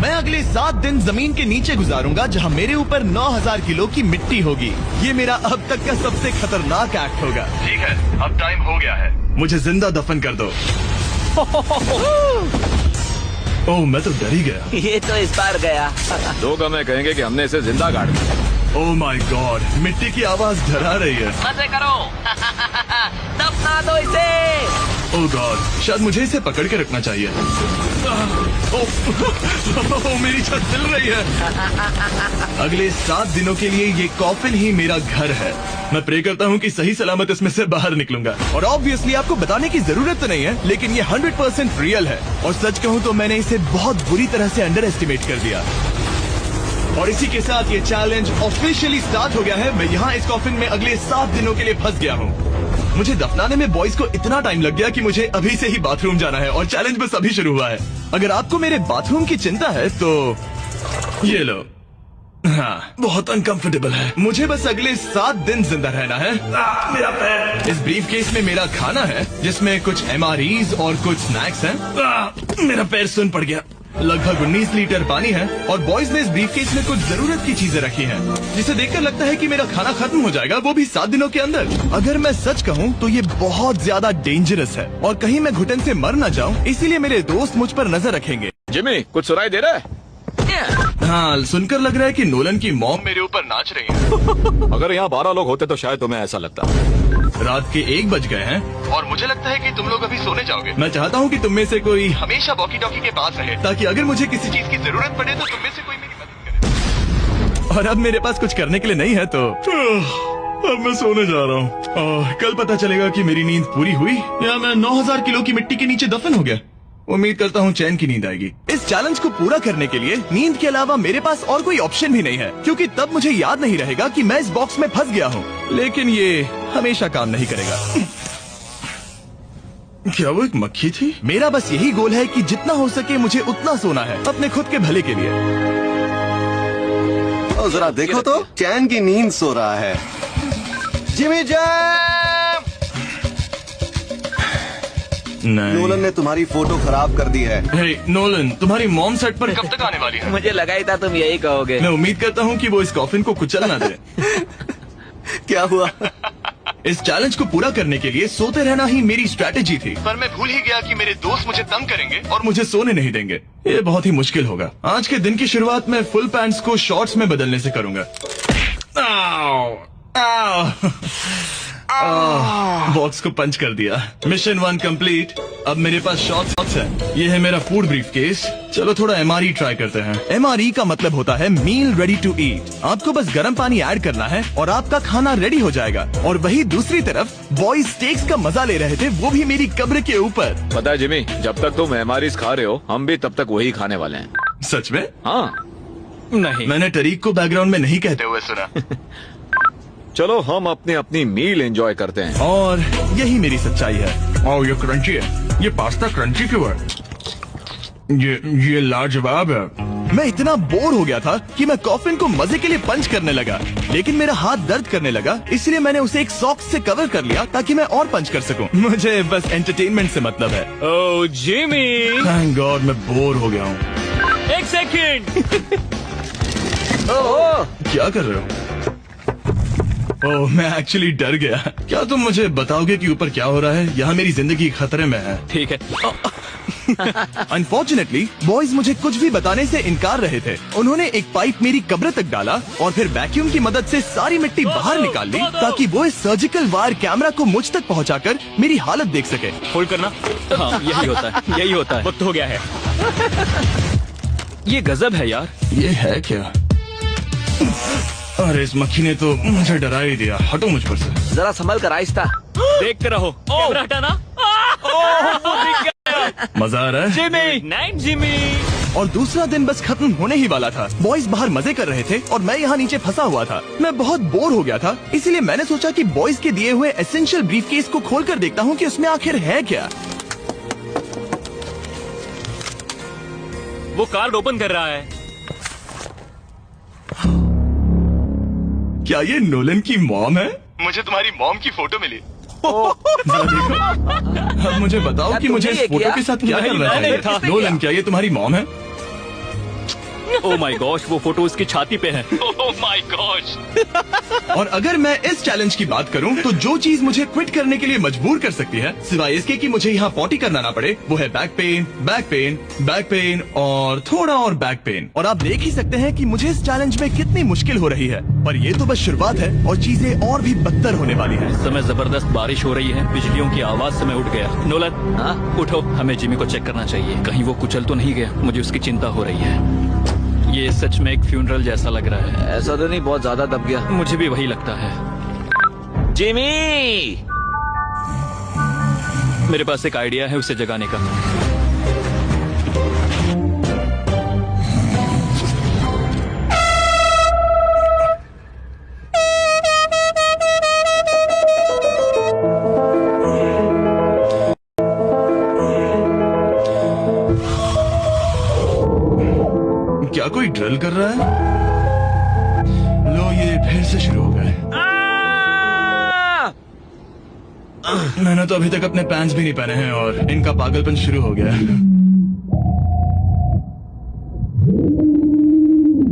मैं अगले 7 दिन जमीन के नीचे गुजारूंगा जहां मेरे ऊपर 9000 किलो की मिट्टी होगी। ये मेरा अब तक का सबसे खतरनाक एक्ट होगा। ठीक है, अब टाइम हो गया है, मुझे जिंदा दफन कर दो। ओह, मैं तो डर ही गया। ये तो इस बार गया। लोग हमें कहेंगे कि हमने इसे जिंदा गाड़ दिया। ओह माय गॉड, मिट्टी की आवाज डरा रही है। मजे करो। दफना दो इसे। ओह गॉड, शायद मुझे इसे पकड़ के रखना चाहिए। ओह, मेरी छत हिल रही है। अगले 7 दिनों के लिए ये कॉफिन ही मेरा घर है। मैं प्रे करता हूँ कि सही सलामत इसमें से बाहर निकलूंगा। और ऑब्वियसली आपको बताने की जरूरत तो नहीं है, लेकिन ये 100% रियल है। और सच कहूँ तो मैंने इसे बहुत बुरी तरह से अंडर एस्टिमेट कर दिया। और इसी के साथ ये चैलेंज ऑफिशियली स्टार्ट हो गया है। मैं यहाँ इस कॉफिन में अगले 7 दिनों के लिए फंस गया हूँ। मुझे दफनाने में बॉयज को इतना टाइम लग गया कि मुझे अभी से ही बाथरूम जाना है और चैलेंज बस अभी शुरू हुआ है। अगर आपको मेरे बाथरूम की चिंता है तो ये लो। हाँ, बहुत अनकंफर्टेबल है। मुझे बस अगले 7 दिन जिंदा रहना है। मेरा पैर। इस ब्रीफ केस में मेरा खाना है, जिसमें कुछ MREs और कुछ स्नैक्स हैं। मेरा पैर सुन पड़ गया। लगभग 19 लीटर पानी है और बॉयज ने इस ब्रीफकेस में कुछ जरूरत की चीजें रखी हैं, जिसे देखकर लगता है कि मेरा खाना खत्म हो जाएगा, वो भी 7 दिनों के अंदर। अगर मैं सच कहूँ तो ये बहुत ज्यादा डेंजरस है और कहीं मैं घुटन से मर न जाऊँ, इसीलिए मेरे दोस्त मुझ पर नजर रखेंगे। जिमी, कुछ सुनाई दे रहा है? हाँ, सुनकर लग रहा है कि नोलन की मॉम मेरे ऊपर नाच रही है। अगर यहाँ 12 लोग होते तो शायद तुम्हें ऐसा लगता। रात के 1 बज गए हैं और मुझे लगता है कि तुम लोग अभी सोने जाओगे। मैं चाहता हूँ कि तुम में से कोई हमेशा वॉकी टॉकी के पास रहे, ताकि अगर मुझे किसी चीज की जरूरत पड़े तो तुम में से कोई मेरी मदद करे। और अब मेरे पास कुछ करने के लिए नहीं है, तो अब मैं सोने जा रहा हूँ। कल पता चलेगा कि मेरी नींद पूरी हुई या मैं 9000 किलो की मिट्टी के नीचे दफन हो गया। उम्मीद करता हूँ चैन की नींद आएगी। इस चैलेंज को पूरा करने के लिए नींद के अलावा मेरे पास और कोई ऑप्शन भी नहीं है, क्योंकि तब मुझे याद नहीं रहेगा कि मैं इस बॉक्स में फंस गया हूँ। लेकिन ये हमेशा काम नहीं करेगा। क्या वो एक मक्खी थी? मेरा बस यही गोल है कि जितना हो सके मुझे उतना सोना है, अपने खुद के भले के लिए। जरा देखो तो, चैन की नींद सो रहा है। Jimmy jam! नोलन ने तुम्हारी फोटो खराब कर दी है। हे नोलन, तुम्हारी मॉम सेट पर कब तक आने वाली है? मुझे लगा ही था तुम यही कहोगे। मैं उम्मीद करता हूँ कि वो इस कॉफिन को कुचल ना दे। क्या हुआ? इस चैलेंज को पूरा करने के लिए सोते रहना ही मेरी स्ट्रैटेजी थी, पर मैं भूल ही गया कि मेरे दोस्त मुझे तंग करेंगे और मुझे सोने नहीं देंगे। ये बहुत ही मुश्किल होगा। आज के दिन की शुरुआत मैं फुल पैंट्स को शॉर्ट्स में बदलने से करूंगा। बॉक्स को पंच कर दिया। Mission 1 complete. अब मेरे पास शॉर्ट्स है। ये है मेरा फूड ब्रीफकेस। चलो थोड़ा MRE ट्राई करते हैं। MRE का मतलब होता है मील रेडी टू ईट। आपको बस गर्म पानी ऐड करना है और आपका खाना रेडी हो जाएगा। और वही दूसरी तरफ बॉयज स्टेक्स का मजा ले रहे थे, वो भी मेरी कब्र के ऊपर। पता है जिमी, जब तक तुम MREs खा रहे हो, हम भी तब तक वही खाने वाले हैं। सच में? हाँ। नहीं, मैंने टरीक को बैकग्राउंड में नहीं कहते हुए सुना। चलो हम अपनी अपनी मील एंजॉय करते हैं। और यही मेरी सच्चाई है। ओह, ये क्रंची है। ये पास्ता क्रंची क्यों है? ये लाजवाब है। मैं इतना बोर हो गया था कि मैं कॉफिन को मजे के लिए पंच करने लगा, लेकिन मेरा हाथ दर्द करने लगा, इसलिए मैंने उसे एक सॉक्स से कवर कर लिया ताकि मैं और पंच कर सकूं। मुझे बस एंटरटेनमेंट से मतलब है। ओह जिमी, थैंक गॉड मैं बोर हो गया हूँ। 1 सेकंड। क्या कर रहे हो? ओह, मैं एक्चुअली डर गया। क्या तुम मुझे बताओगे कि ऊपर क्या हो रहा है? यहाँ मेरी जिंदगी खतरे में है। ठीक है। अनफॉर्चुनेटली बॉयज मुझे कुछ भी बताने से इनकार रहे थे। उन्होंने एक पाइप मेरी कब्र तक डाला और फिर वैक्यूम की मदद से सारी मिट्टी बाहर निकाल ली, ताकि वो इस सर्जिकल वायर कैमरा को मुझ तक पहुंचाकर मेरी हालत देख सके। होल्ड करना। हाँ, यही होता है, यही होता है। वक्त हो गया है। ये गजब है यार। ये है क्या? अरे इस मक्खी ने तो मुझे डरा ही दिया। हटो मुझ पर से। जरा संभल कर आहिस्ता। देखते रहो। कैमरा हटाना। मजा आ रहा है? Jimmy, night Jimmy. और दूसरा दिन बस खत्म होने ही वाला था। बॉयज बाहर मजे कर रहे थे और मैं यहाँ नीचे फंसा हुआ था। मैं बहुत बोर हो गया था, इसीलिए मैंने सोचा कि बॉयज के दिए हुए एसेंशियल ब्रीफकेस को खोलकर देखता हूँ कि उसमें आखिर है क्या। वो कार्ड ओपन कर रहा है। क्या ये नोलन की मॉम है? मुझे तुम्हारी मॉम की फोटो मिली। जरा देखो। अब मुझे बताओ कि मुझे इस फोटो के साथ क्या करना है? नोलन, क्या ये तुम्हारी मॉम है? ओह माय गॉश, वो फोटो उसकी छाती पे है। Oh my gosh. और अगर मैं इस चैलेंज की बात करूं तो जो चीज मुझे क्विट करने के लिए मजबूर कर सकती है, सिवाय इसके कि मुझे यहाँ पॉटी करना ना पड़े, वो है back pain, back pain, back pain और थोड़ा और बैक पेन। और आप देख ही सकते हैं कि मुझे इस चैलेंज में कितनी मुश्किल हो रही है, पर ये तो बस शुरुआत है और चीजें और भी बदतर होने वाली है। इस समय जबरदस्त बारिश हो रही है, बिजलियों की आवाज से मैं उठ गया। नोलन, हाँ? उठो, हमें जिमी को चेक करना चाहिए, कहीं वो कुचल तो नहीं गया। मुझे उसकी चिंता हो रही है। ये सच में एक फ्यूनरल जैसा लग रहा है। ऐसा तो नहीं बहुत ज्यादा दब गया? मुझे भी वही लगता है। जिमी! मेरे पास एक आइडिया है उसे जगाने का। क्या कोई ड्रिल कर रहा है? लो, ये फिर से शुरू हो गए। मैंने तो अभी तक अपने पैंट्स भी नहीं पहने हैं और इनका पागलपन शुरू हो गया है।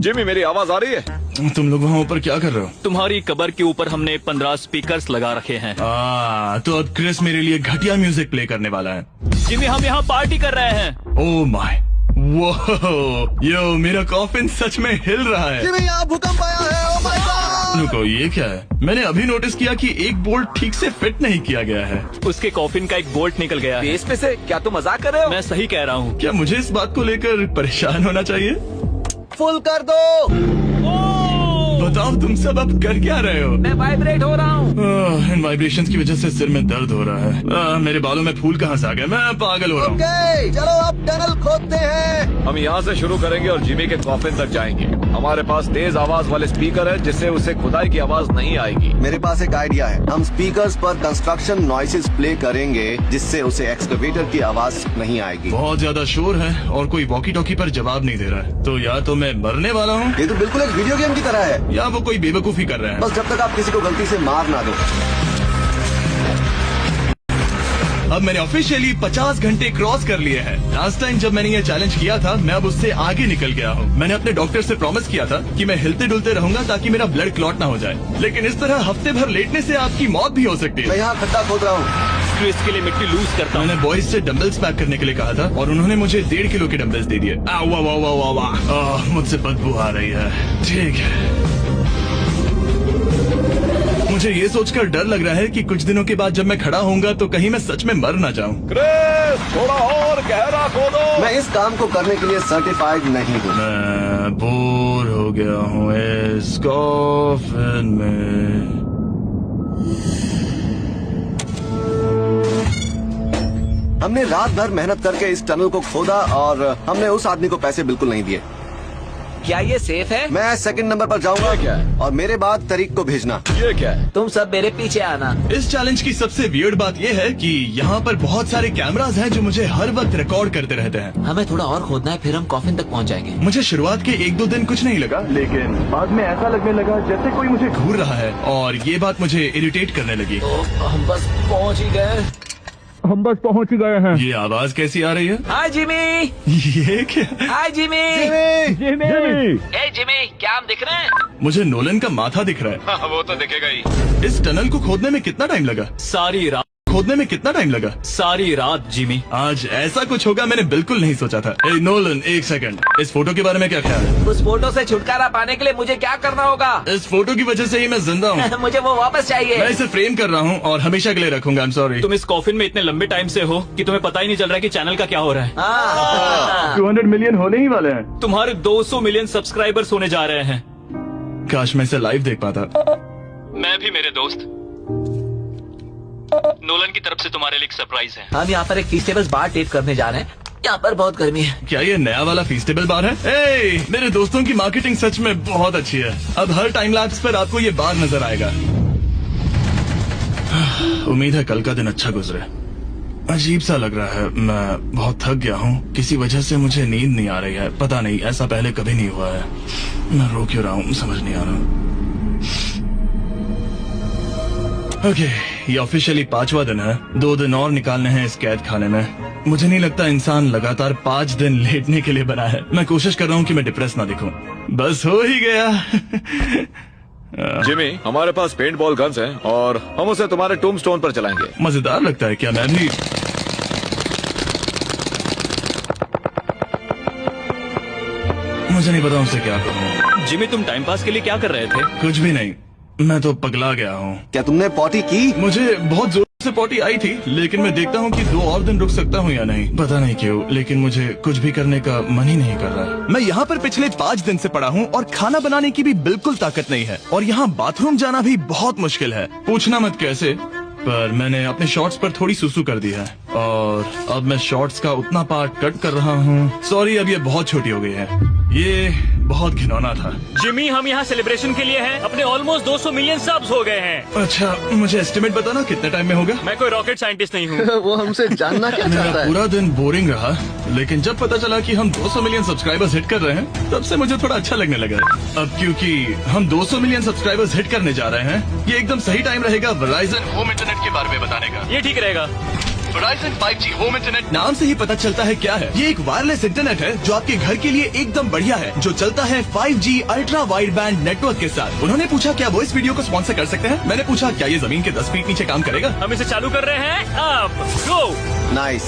जिमी, मेरी आवाज आ रही है? तुम लोग वहाँ ऊपर क्या कर रहे हो? तुम्हारी कबर के ऊपर हमने 15 स्पीकर्स लगा रखे हैं। तो अब क्रिस मेरे लिए घटिया म्यूजिक प्ले करने वाला है। जिमी, हम यहाँ पार्टी कर रहे हैं। ओह माय, वो यो, मेरा कॉफिन सच में हिल रहा है। जिमी, यहाँ भूकंप आया है। Oh my God! रुको, ये क्या है? मैंने अभी नोटिस किया कि एक बोल्ट ठीक से फिट नहीं किया गया है। उसके कॉफिन का एक बोल्ट निकल गया है। बेस पे से? क्या तुम मजाक कर रहे हो? मैं सही कह रहा हूँ। क्या मुझे इस बात को लेकर परेशान होना चाहिए? फुल कर दो। बताओ तुम सब अब कर क्या रहे हो? मैं वाइब्रेट हो रहा हूँ। इन वाइब्रेशंस की वजह से सिर में दर्द हो रहा है। मेरे बालों में फूल कहाँ से आ गए? मैं पागल हो रहा हूँ। ओके, चलो अब टनल खोदते हैं। हम यहाँ से शुरू करेंगे और जिमी के कॉफिन तक जाएंगे। हमारे पास तेज आवाज वाले स्पीकर है, जिससे उसे खुदाई की आवाज नहीं आएगी। मेरे पास एक आइडिया है। हम स्पीकर्स पर कंस्ट्रक्शन नॉइसेस प्ले करेंगे, जिससे उसे एक्सकवेटर की आवाज नहीं आएगी। बहुत ज्यादा शोर है और कोई वॉकी टॉकी पर जवाब नहीं दे रहा है। तो या तो मैं मरने वाला हूँ ये तो बिल्कुल एक वीडियो गेम की तरह है। या वो कोई बेवकूफी कर रहे हैं। बस जब तक आप किसी को गलती से मार ना दो। अब मैंने ऑफिशियली 50 घंटे क्रॉस कर लिए हैं। लास्ट टाइम जब मैंने ये चैलेंज किया था, मैं अब उससे आगे निकल गया हूँ। मैंने अपने डॉक्टर से प्रॉमिस किया था कि मैं हिलते डुलते रहूंगा ताकि मेरा ब्लड क्लॉट ना हो जाए। लेकिन इस तरह हफ्ते भर लेटने से आपकी मौत भी हो सकती मैं है। यहाँ खड्डा खोद रहा हूँ। क्रिस के लिए मिट्टी लूज करता हूँ। मैंने बॉयज से डंबल्स पैक करने के लिए कहा था और उन्होंने मुझे 1.5 किलो के डंबल्स दे दिए। वाह वाह वाह वाह वाह, मुझसे बदबू आ रही है। ठीक है, मुझे ये सोचकर डर लग रहा है कि कुछ दिनों के बाद जब मैं खड़ा होऊंगा तो कहीं मैं सच में मर ना जाऊं। क्रिस, थोड़ा और गहरा खोदो। मैं इस काम को करने के लिए सर्टिफाइड नहीं हूँ। मैं बोर हो गया हूँ इस कॉफिन में। हमने रात भर मेहनत करके इस टनल को खोदा और हमने उस आदमी को पैसे बिल्कुल नहीं दिए। क्या ये सेफ है? मैं सेकंड नंबर पर जाऊंगा। ये क्या है? और मेरे बाद तरीक को भेजना। ये क्या है? तुम सब मेरे पीछे आना। इस चैलेंज की सबसे वियर्ड बात यह है कि यहाँ पर बहुत सारे कैमरास हैं जो मुझे हर वक्त रिकॉर्ड करते रहते हैं। हमें थोड़ा और खोदना है, फिर हम कॉफिन तक पहुँच जाएंगे। मुझे शुरुआत के 1-2 दिन कुछ नहीं लगा, लेकिन बाद में ऐसा लगने लगा जैसे कोई मुझे घूर रहा है और ये बात मुझे इरिटेट करने लगी। तो हम बस पहुँच ही गए। ये आवाज कैसी आ रही है? हाय जिमी। ये क्या? हाय जिमी। जिमी! ए जिमी, क्या हम दिख रहे हैं? मुझे नोलन का माथा दिख रहा है। हाँ, वो तो दिखेगा ही। इस टनल को खोदने में कितना टाइम लगा? सारी रात सारी रात जिमी। आज ऐसा कुछ होगा मैंने बिल्कुल नहीं सोचा था। ए नोलन, एक सेकंड, इस फोटो के बारे में क्या ख्याल है? उस फोटो से छुटकारा पाने के लिए मुझे क्या करना होगा? इस फोटो की वजह से ही मैं जिंदा हूँ। मुझे वो वापस चाहिए। मैं इसे फ्रेम कर रहा हूँ और हमेशा के लिए रखूंगा। I am sorry. तुम इस कॉफिन में इतने लंबे टाइम से हो कि तुम्हें पता ही नहीं चल रहा है कि चैनल का क्या हो रहा है। हाँ। 200 मिलियन होने ही वाले हैं। तुम्हारे 200 मिलियन सब्सक्राइबर्स होने जा रहे हैं। काश मैं इसे लाइव देख पाता। मैं भी, मेरे दोस्त। नोलन की तरफ से तुम्हारे लिए एक सरप्राइज है। हम यहाँ पर एक फीस्टेबल बार टेप करने जा रहे हैं। यहाँ पर बहुत गर्मी है। क्या ये नया वाला फीस्टेबल बार है? ए, मेरे दोस्तों की मार्केटिंग सच में बहुत अच्छी है। अब हर टाइम लैप्स पर आपको ये बार नजर आएगा। उम्मीद है कल का दिन अच्छा गुजरे। अजीब सा लग रहा है, मैं बहुत थक गया हूँ। किसी वजह से मुझे नींद नहीं आ रही है। पता नहीं, ऐसा पहले कभी नहीं हुआ है। मैं रो क्यों रहा हूँ समझ नहीं आ रहा। ओके, ये ऑफिशियली 5वां दिन है। 2 दिन और निकालने हैं इस कैद खाने में। मुझे नहीं लगता इंसान लगातार 5 दिन लेटने के लिए बना है। मैं कोशिश कर रहा हूँ कि मैं डिप्रेस ना दिखूं। बस हो ही गया। जिमी, हमारे पास पेंट बॉल गन्स हैं और हम उसे तुम्हारे टूमस्टोन पर चलाएंगे। मजेदार लगता है क्या? मैं भी मुझे नहीं पता उनसे क्या कहूँ। जिमी, तुम टाइम पास के लिए क्या कर रहे थे? कुछ भी नहीं, मैं तो पगला गया हूँ। क्या तुमने पॉटी की? मुझे बहुत जोर से पॉटी आई थी, लेकिन मैं देखता हूँ कि 2 और दिन रुक सकता हूँ या नहीं। पता नहीं क्यों, लेकिन मुझे कुछ भी करने का मन ही नहीं कर रहा। मैं यहाँ पर पिछले 5 दिन से पड़ा हूँ और खाना बनाने की भी बिल्कुल ताकत नहीं है, और यहाँ बाथरूम जाना भी बहुत मुश्किल है। पूछना मत कैसे, पर मैंने अपने शॉर्ट्स पर थोड़ी सुसु कर दी है और अब मैं शॉर्ट्स का उतना पार्ट कट कर रहा हूँ। सॉरी, अब ये बहुत छोटी हो गई है। ये बहुत घिनौना था। जिमी, हम यहाँ सेलिब्रेशन के लिए हैं। अपने ऑलमोस्ट 200 मिलियन सब्स हो गए हैं। अच्छा, मुझे एस्टिमेट बताना कितने टाइम में होगा? मैं कोई रॉकेट साइंटिस्ट नहीं हूँ। वो हमसे जानना क्या मेरा चाहता है? पूरा दिन बोरिंग रहा, लेकिन जब पता चला कि हम 200 मिलियन सब्सक्राइबर्स हिट कर रहे हैं, तब से मुझे थोड़ा अच्छा लगने लगा। अब क्योंकि हम 200 मिलियन सब्सक्राइबर्स हिट करने जा रहे हैं, ये एकदम सही टाइम रहेगा वेराइजन होम इंटरनेट के बारे में बताने का। ये ठीक रहेगा। वेराइजन 5G होम इंटरनेट नाम से ही पता चलता है क्या है। ये एक वायरलेस इंटरनेट है जो आपके घर के लिए एकदम बढ़िया है, जो चलता है 5G ultra wide band network के साथ। उन्होंने पूछा क्या वो इस वीडियो को स्पॉन्सर कर सकते हैं। मैंने पूछा क्या ये जमीन के 10 फीट नीचे काम करेगा। हम इसे चालू कर रहे हैं। अब गो। नाइस।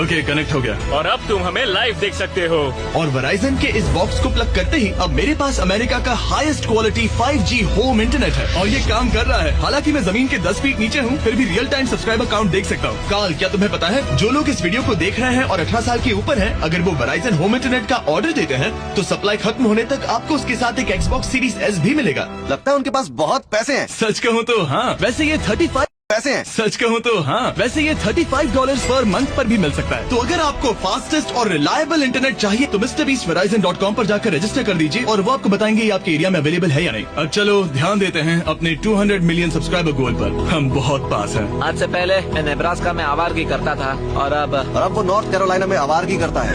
ओके, कनेक्ट हो गया। और अब तुम हमें लाइव देख सकते हो। और वेराइजन के इस बॉक्स को प्लग करते ही अब मेरे पास अमेरिका का highest quality 5G home internet है, और ये काम कर रहा है। हालांकि मैं जमीन के 10 फीट नीचे हूँ, फिर भी रियल टाइम सब्सक्राइबर काउंट देख सकता हूँ। काल, क्या तुम्हें पता है जो लोग इस वीडियो को देख रहे हैं और 18 साल के ऊपर हैं, अगर वो वेराइजन होम इंटरनेट का ऑर्डर देते हैं तो सप्लाई खत्म होने तक आपको उसके साथ एक Xbox Series S भी मिलेगा। लगता है उनके पास बहुत पैसे हैं। सच कहूँ तो हाँ, वैसे ये 35 पैसे हैं। सच कहूँ तो हाँ, वैसे ये $35 पर मंथ पर भी मिल सकता है। तो अगर आपको फास्टेस्ट और रिलायबल इंटरनेट चाहिए तो MrBeastVerizon.com पर जाकर रजिस्टर कर दीजिए और वो आपको बताएंगे ये आपके एरिया में अवेलेबल है या नहीं। अब चलो ध्यान देते हैं अपने 200 मिलियन सब्सक्राइबर गोल पर। हम बहुत पास हैं। आज से पहले मैं नेब्रास्का में आवारगी करता था और अब वो नॉर्थ कैरोलिना में आवारगी करता है।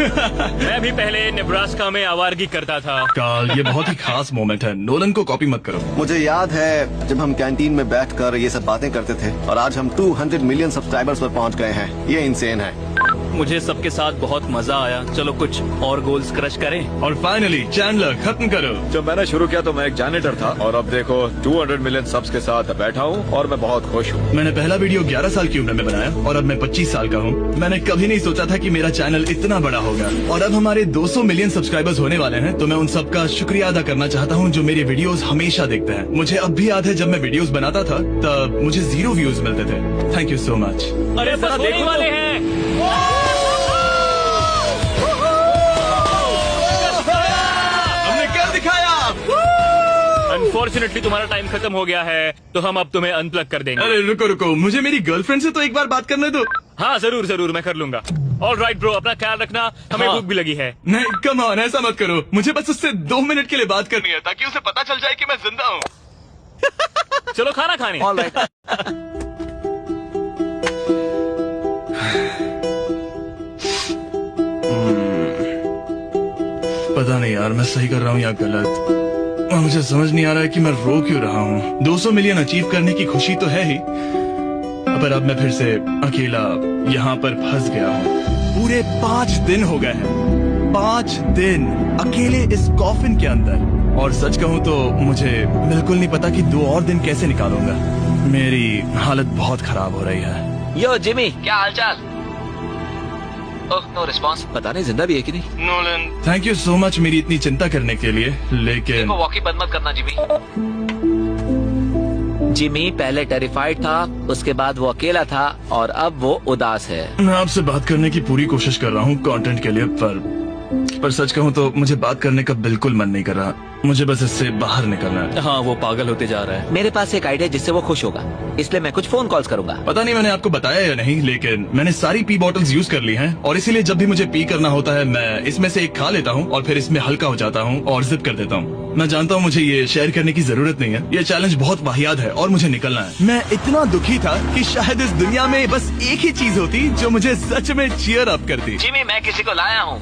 मैं भी पहले नेब्रास्का में आवारगी करता था। काल, ये बहुत ही खास मोमेंट है, नोलन को कॉपी मत करो। मुझे याद है जब हम कैंटीन में बैठकर ये सब बातें करते थे, और आज हम 200 मिलियन सब्सक्राइबर्स पर पहुंच गए हैं। ये इंसेन है। मुझे सबके साथ बहुत मजा आया। चलो कुछ और गोल्स क्रश करें। और फाइनली चैंडलर, खत्म करो। जब मैंने शुरू किया तो मैं एक जैनिटर था और अब देखो 200 मिलियन सब्स के साथ बैठा हूँ और मैं बहुत खुश हूँ। मैंने पहला वीडियो 11 साल की उम्र में बनाया और अब मैं 25 साल का हूँ। मैंने कभी नहीं सोचा था कि मेरा चैनल इतना बड़ा होगा, और अब हमारे 200 मिलियन सब्सक्राइबर्स होने वाले हैं। तो मैं उन सबका शुक्रिया अदा करना चाहता हूँ जो मेरे वीडियोस हमेशा देखते हैं। मुझे अब भी याद है जब मैं वीडियोस बनाता था तब मुझे 0 व्यूज मिलते थे। Thank you so much. अरे बस देखने वाले हैं। हमने कर दिखाया। अनफॉर्चुनेटली तुम्हारा टाइम खत्म हो गया है, तो हम अब तुम्हें अनप्लग कर देंगे। अरे रुको रुको, मुझे मेरी गर्लफ्रेंड से तो एक बार बात करने दो। हाँ जरूर जरूर, मैं कर लूंगा। ऑल राइट ब्रो, अपना ख्याल रखना। हमें भूख भी लगी है। नहीं, कम ऑन, ऐसा मत करो। मुझे बस उससे 2 मिनट के लिए बात करनी है ताकि उसे पता चल जाए कि मैं जिंदा हूँ। चलो खाना खाने। All right. पता नहीं यार, मैं सही कर रहा हूँ या गलत। और मुझे समझ नहीं आ रहा है कि मैं रो क्यों रहा हूँ। 200 मिलियन अचीव करने की खुशी तो है ही, पर अब मैं फिर से अकेला यहाँ पर फंस गया हूँ। पूरे 5 दिन हो गए हैं, 5 दिन अकेले इस कॉफिन के अंदर। और सच कहूँ तो मुझे बिल्कुल नहीं पता कि 2 और दिन कैसे निकालूंगा। मेरी हालत बहुत खराब हो रही है। यो जिमी, क्या हालचाल? ओह, नो रिस्पॉन्स। पता नहीं जिंदा भी है कि नहीं। Nolan, thank you so much मेरी इतनी चिंता करने के लिए, लेकिन वॉकी बंद मत करना जिमी। जिमी पहले टेरिफाइड था, उसके बाद वो अकेला था और अब वो उदास है। मैं आपसे बात करने की पूरी कोशिश कर रहा हूँ कंटेंट के लिए, पर सच कहूँ तो मुझे बात करने का बिल्कुल मन नहीं कर रहा। मुझे बस इससे बाहर निकलना है। हाँ, वो पागल होते जा रहा है। मेरे पास एक आइडिया जिससे वो खुश होगा, इसलिए मैं कुछ फोन कॉल्स करूंगा। पता नहीं मैंने आपको बताया या नहीं, लेकिन मैंने सारी पी बॉटल्स यूज कर ली हैं, और इसीलिए जब भी मुझे पी करना होता है मैं इसमें से एक खा लेता हूँ और फिर इसमें हल्का हो जाता हूँ और जिप कर देता हूँ। मैं जानता हूँ मुझे ये शेयर करने की जरूरत नहीं है, ये चैलेंज बहुत वाहियात है और मुझे निकलना है। मैं इतना दुखी था कि शायद इस दुनिया में बस एक ही चीज होती जो मुझे सच में चीयर अप करती। जिमी, मैं किसी को लाया हूँ।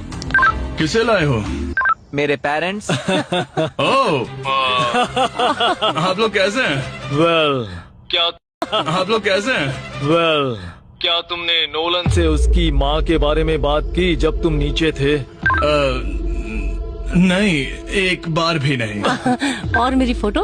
किसे लाए हो? मेरे पेरेंट्स। ओह, आप लोग कैसे हैं? वेल, क्या आप लोग कैसे हैं? वेल, क्या तुमने नोलन से उसकी माँ के बारे में बात की जब तुम नीचे थे? नहीं, एक बार भी नहीं। और मेरी फोटो?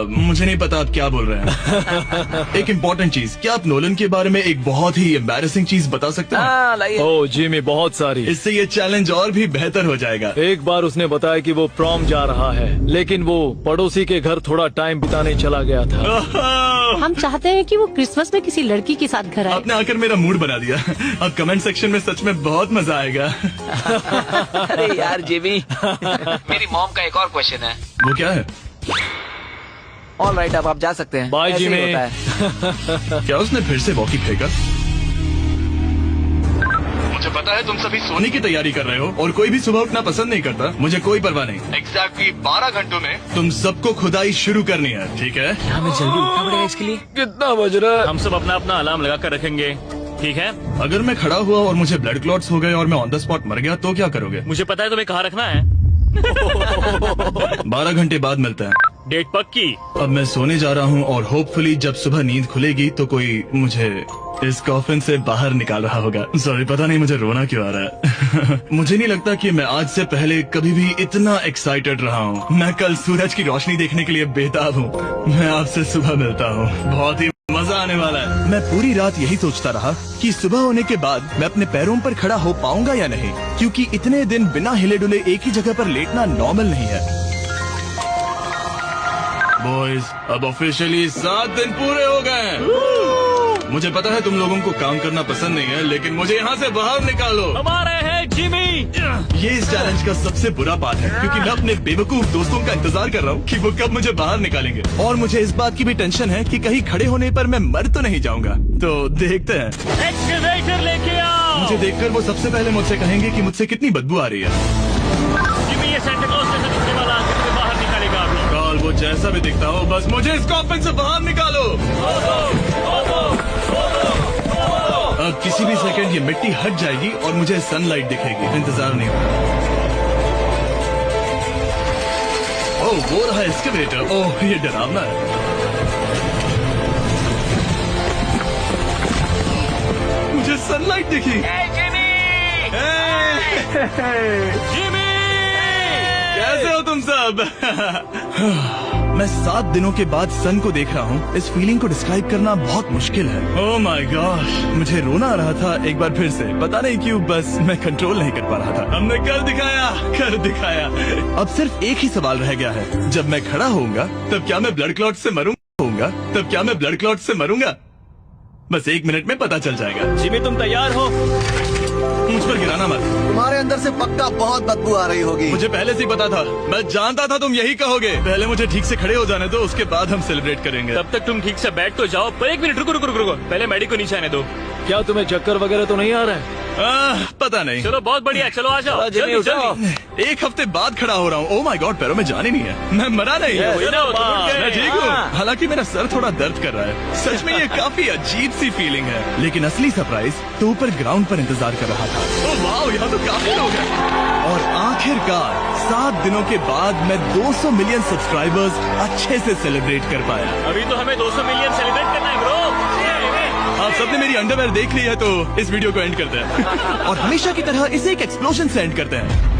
मुझे नहीं पता आप क्या बोल रहे हैं। एक इम्पोर्टेंट चीज, क्या आप नोलन के बारे में एक बहुत ही एम्बैरेसिंग चीज बता सकते हैं? हाँ लाइए। ओह जिमी, बहुत सारी। इससे ये चैलेंज और भी बेहतर हो जाएगा। एक बार उसने बताया कि वो प्रॉम जा रहा है, लेकिन वो पड़ोसी के घर थोड़ा टाइम बिताने चला गया था। हम चाहते हैं कि वो क्रिसमस में किसी लड़की के साथ घर आए। आपने आकर मेरा मूड बना दिया। अब कमेंट सेक्शन में सच में बहुत मजा आएगा। अरे यार जिमी, मेरी मॉम का एक और क्वेश्चन है। वो क्या है? ऑल राइट, अब आप जा सकते हैं। बाय ऐसे ही जिमी। होता है। क्या उसने फिर से वॉकी फेंका? मुझे पता है तुम सभी सोने की तैयारी कर रहे हो और कोई भी सुबह उठना पसंद नहीं करता। मुझे कोई परवाह नहीं। एग्जैक्टली 12 घंटों में तुम सबको खुदाई शुरू करनी है, ठीक है? हमें जल्दी उठना पड़ेगा इसके लिए। कितना बज रहा है? हम सब अपना अपना अलार्म लगा कर रखेंगे, ठीक है? अगर मैं खड़ा हुआ और मुझे ब्लड क्लॉट्स हो गए और मैं ऑन द स्पॉट मर गया तो क्या करोगे? मुझे पता है तुम्हें कहाँ रखना है। 12 घंटे बाद मिलते हैं। डेट पक्की। अब मैं सोने जा रहा हूँ और होपफुली जब सुबह नींद खुलेगी तो कोई मुझे इस कॉफिन से बाहर निकाल रहा होगा। सॉरी, पता नहीं मुझे रोना क्यों आ रहा है। मुझे नहीं लगता कि मैं आज से पहले कभी भी इतना एक्साइटेड रहा हूँ। मैं कल सूरज की रोशनी देखने के लिए बेताब हूँ। मैं आपसे सुबह मिलता हूँ, बहुत ही मजा आने वाला है। मैं पूरी रात यही सोचता रहा कि सुबह होने के बाद मैं अपने पैरों पर खड़ा हो पाऊंगा या नहीं, क्योंकि इतने दिन बिना हिले डुले एक ही जगह पर लेटना नॉर्मल नहीं है। बॉयज, अब ऑफिशियली 7 दिन पूरे हो गए हैं। मुझे पता है तुम लोगों को काम करना पसंद नहीं है, लेकिन मुझे यहाँ से बाहर निकालो। हमारे हैं जिमी। ये इस चैलेंज का सबसे बुरा पार्ट है, क्योंकि मैं अपने बेवकूफ दोस्तों का इंतजार कर रहा हूँ कि वो कब मुझे बाहर निकालेंगे। और मुझे इस बात की भी टेंशन है कि कहीं खड़े होने पर मैं मर तो नहीं जाऊंगा। तो देखते हैं। एक्सकवेटर लेके आओ। मुझे देखकर वो सबसे पहले मुझसे कहेंगे कि मुझसे कितनी बदबू आ रही है। जिमी, ये सांता क्लॉज जैसा दिखने वाला आदमी तुम्हें बाहर निकालेगा अभी। काल, वो जैसा भी दिखता हो, बस मुझे इस कॉफिन से बाहर निकालो। अब किसी भी सेकंड ये मिट्टी हट जाएगी और मुझे सनलाइट दिखेगी। इंतजार नहीं होगा। ओह, वो रहा एक्सकवेटर। ओह, ये डरावना है। मुझे सनलाइट दिखी। जिमी, कैसे हो तुम सब? मैं 7 दिनों के बाद सन को देख रहा हूँ। इस फीलिंग को डिस्क्राइब करना बहुत मुश्किल है। ओह माय गॉश, मुझे रोना आ रहा था एक बार फिर से। पता नहीं क्यों, बस मैं कंट्रोल नहीं कर पा रहा था। हमने कर दिखाया। अब सिर्फ एक ही सवाल रह गया है। जब मैं खड़ा होऊंगा तब क्या मैं ब्लड क्लॉट से मरूंगा? बस 1 मिनट में पता चल जाएगा। जिमी, तुम तैयार हो? मुझ पर गिराना मत। तुम्हारे अंदर से पक्का बहुत बदबू आ रही होगी। मुझे पहले से ही पता था। मैं जानता था तुम यही कहोगे। पहले मुझे ठीक से खड़े हो जाने दो, उसके बाद हम सेलिब्रेट करेंगे। तब तक तुम ठीक से बैठ तो जाओ। पर 1 मिनट, रुको। पहले मैडी को नीचे आने दो। क्या तुम्हें चक्कर वगैरह तो नहीं आ रहा है? पता नहीं। चलो, बहुत बढ़िया। चलो आ जाओ। जिमी, जल्दी उठाओ। जल्दी। 1 हफ्ते बाद खड़ा हो रहा हूँ। ओह माय गॉड, पैरों में जान ही नहीं है। मैं मरा नहीं। वही ना, तुम उठ गए। मैं ठीक हूँ। हाँ। हालांकि मेरा सर थोड़ा दर्द कर रहा है। सच में ये काफी अजीब सी फीलिंग है। लेकिन असली सरप्राइज तो ऊपर ग्राउंड पर इंतजार कर रहा था। ओह वाह, यहाँ तो काफी लोग हैं। और आखिरकार 7 दिनों के बाद मैं 200 मिलियन सब्सक्राइबर्स अच्छे से सेलिब्रेट कर पाया। अभी तो हमें 200 मिलियन सेलिब्रेट करना है ब्रो। आप सबने मेरी अंडरवेयर देख ली है, तो इस वीडियो को एंड करते हैं। और हमेशा की तरह इसे एक एक्सप्लोजन से एंड करते हैं।